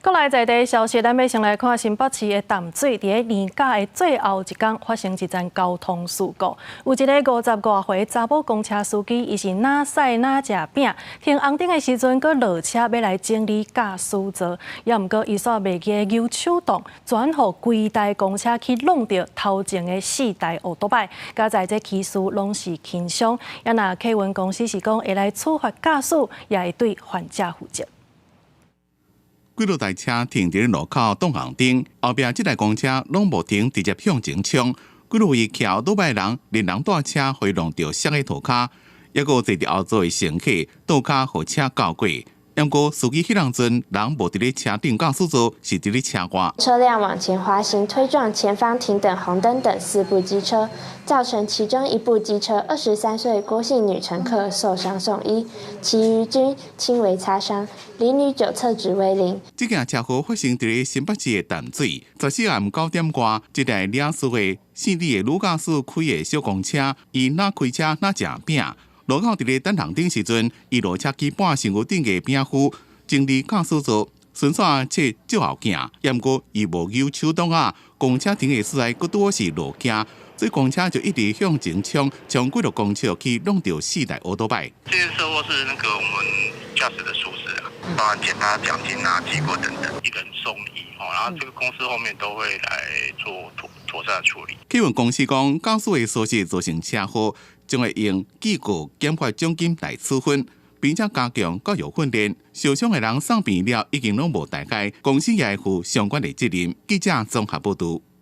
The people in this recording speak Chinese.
国内在地消息，咱要先来看新北市的淡水，伫年假的最后一天发生一桩交通事故。有一个50多岁查某公车司机，伊是哪驶哪食饼，停红灯的时阵，佮落车要来整理驾驶座，也毋过伊煞袂记右手动，转互规台公车去弄到头前的4台奥多拜，加在这起诉拢是轻伤。也若客运公司是讲会来处罚驾驶，也会对患者负责。 几多台车停伫路口挡红灯，后壁这台公车拢无停，直接向前冲。几多位骑奥多拜人连人带车回弄到摔个涂骹，抑个坐伫后座的乘客倒骹互车搞过。不过司机迄当阵人无伫咧车顶驾驶座，是伫咧车外。车辆往前滑行，推撞前方停等红灯等4部机车，造成其中一部机车23岁郭姓女乘客受伤送医，其余均轻微擦伤，离女9测值为0。这件车祸发生伫咧新北市的淡水，14暗9点外，一台领事的姓李的女驾驶开的小公车，伊哪开车哪食饼。 路口伫咧等红灯时阵，伊落车去半身躯顶个饼糊，整理驾驶座，顺线切照后镜。也毋过伊无右手动啊，公车停的所在佫拄是路径，所以公车就一直向前冲，从几路公车去弄到4台奥多拜。这些车祸是那个我们驾驶的疏失啊，包含检查奖金啊、记过等等，一人送医哦，然后这个公司后面都会来做妥善的处理。客运公司讲，驾驶的疏失造成车祸。 将会用记过减罚奖金来处分，并且加强教育训练。受伤的人送病了，已经拢无大碍，公司也会负相关的责任。记者综合报道。